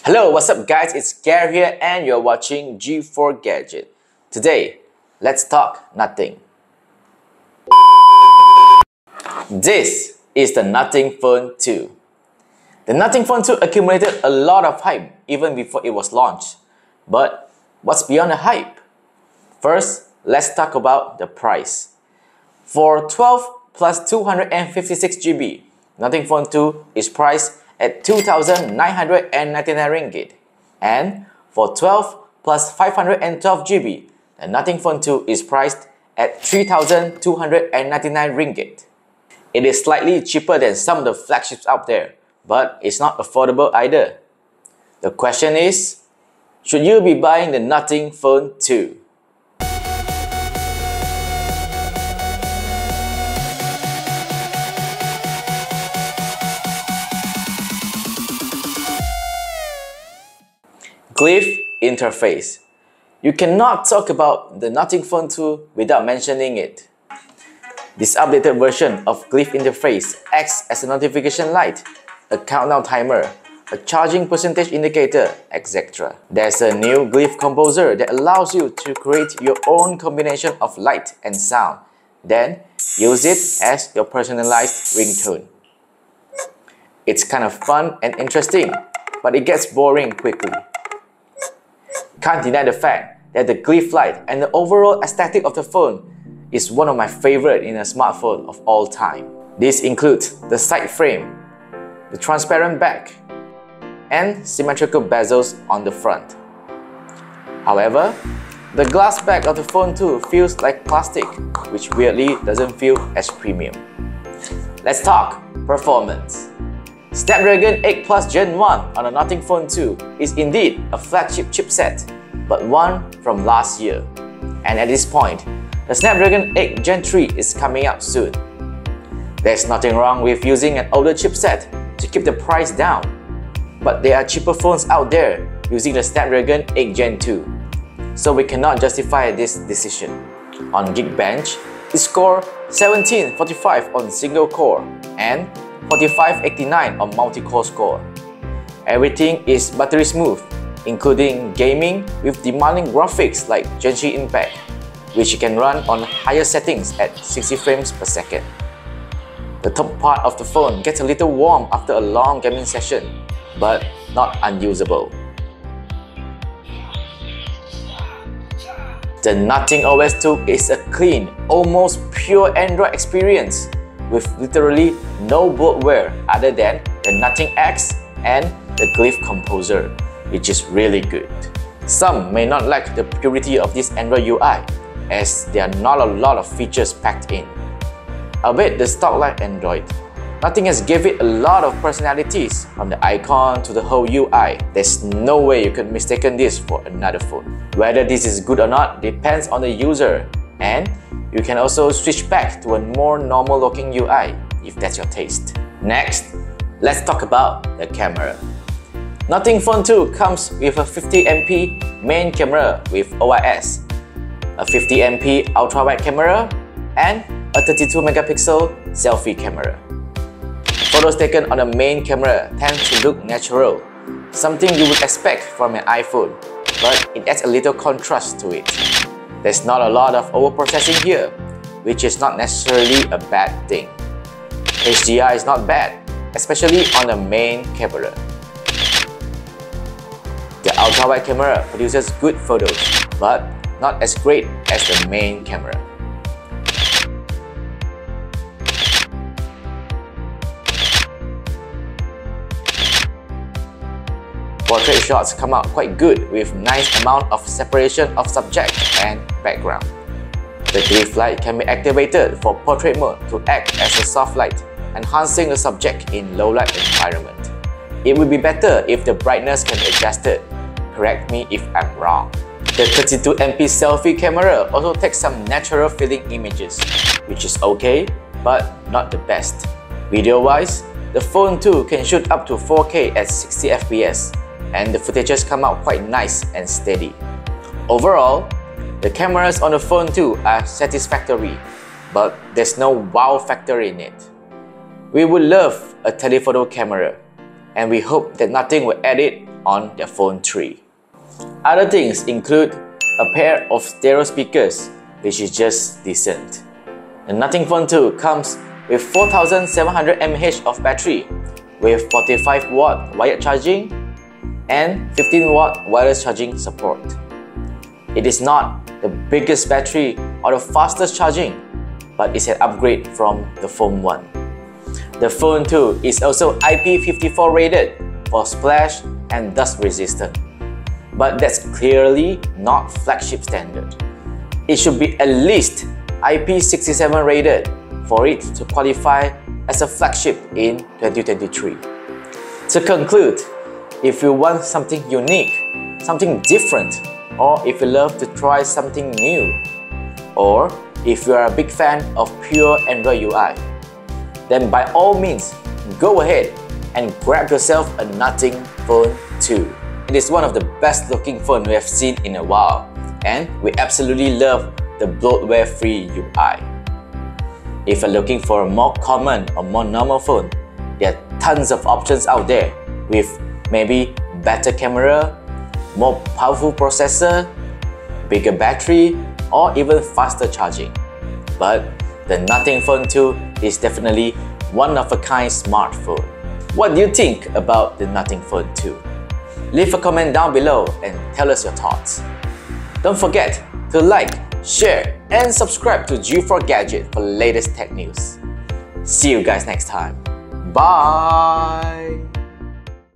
Hello, what's up guys? It's Gary here and you're watching G4 Gadget. Today, let's talk nothing. This is the Nothing Phone 2. The Nothing Phone 2 accumulated a lot of hype even before it was launched. But what's beyond the hype? First, let's talk about the price. For 12 plus 256 GB, Nothing Phone 2 is priced at 2,999 ringgit. And for 12 plus 512 GB, the Nothing Phone 2 is priced at 3,299 ringgit. It is slightly cheaper than some of the flagships out there, but it's not affordable either. The question is, should you be buying the Nothing Phone 2? Glyph Interface. You cannot talk about the Nothing Phone 2 without mentioning it. This updated version of Glyph Interface acts as a notification light, a countdown timer, a charging percentage indicator, etc. There's a new Glyph composer that allows you to create your own combination of light and sound, then use it as your personalized ringtone. It's kind of fun and interesting, but it gets boring quickly. Can't deny the fact that the Glyph light and the overall aesthetic of the phone is one of my favorite in a smartphone of all time. These include the side frame, the transparent back, and symmetrical bezels on the front. However, the glass back of the phone 2 feels like plastic, which weirdly doesn't feel as premium. Let's talk performance. Snapdragon 8 Plus Gen 1 on the Nothing Phone 2 is indeed a flagship chipset, but one from last year. And at this point, the Snapdragon 8 Gen 3 is coming out soon. There's nothing wrong with using an older chipset to keep the price down, but there are cheaper phones out there using the Snapdragon 8 Gen 2, so we cannot justify this decision. On Geekbench, it scored 1745 on single core and 4589 on multi-core score. Everything is buttery smooth, including gaming with demanding graphics like Genshin Impact, which you can run on higher settings at 60 frames per second. The top part of the phone gets a little warm after a long gaming session, but not unusable. The Nothing OS 2 is a clean, almost pure Android experience, with literally no bloatware other than the Nothing X and the Glyph composer, which is really good. Some may not like the purity of this Android UI, as there are not a lot of features packed in. Albeit the stock-like Android, Nothing has given it a lot of personalities, from the icon to the whole UI. There's no way you could mistaken this for another phone. Whether this is good or not depends on the user, and you can also switch back to a more normal looking UI if that's your taste. Next, let's talk about the camera. Nothing Phone 2 comes with a 50MP main camera with OIS, a 50MP ultra-wide camera, and a 32MP selfie camera. Photos taken on the main camera tend to look natural, something you would expect from an iPhone, but it adds a little contrast to it. There's not a lot of overprocessing here, which is not necessarily a bad thing. HDR is not bad, especially on the main camera. The ultra-wide camera produces good photos, but not as great as the main camera. Portrait shots come out quite good with nice amount of separation of subject and background. The Glyph light can be activated for portrait mode to act as a soft light, enhancing the subject in low light environment. It would be better if the brightness can be adjusted. Correct me if I'm wrong. The 32MP selfie camera also takes some natural feeling images, which is okay, but not the best. Video-wise, the phone 2 can shoot up to 4K at 60 FPS, and the footages come out quite nice and steady. Overall, the cameras on the phone 2 are satisfactory, but there's no wow factor in it. We would love a telephoto camera, and we hope that Nothing will add it on their phone 3. Other things include a pair of stereo speakers, which is just decent. The Nothing Phone 2 comes with 4700 mAh of battery with 45 watt wired charging and 15 watt wireless charging support. It is not the biggest battery or the fastest charging, but it's an upgrade from the Phone 1. The Phone 2 is also IP54 rated for splash and dust resistant, but that's clearly not flagship standard. It should be at least IP67 rated for it to qualify as a flagship in 2023. To conclude, if you want something unique, something different, or if you love to try something new, or if you are a big fan of pure Android UI, then by all means, go ahead and grab yourself a Nothing Phone 2. It is one of the best looking phones we have seen in a while, and we absolutely love the bloatware-free UI. If you're looking for a more common or more normal phone, there are tons of options out there with maybe better camera, more powerful processor, bigger battery, or even faster charging. But the Nothing Phone 2 is definitely one-of-a-kind smartphone. What do you think about the Nothing Phone 2? Leave a comment down below and tell us your thoughts. Don't forget to like, share, and subscribe to G4Gadget for latest tech news. See you guys next time. Bye!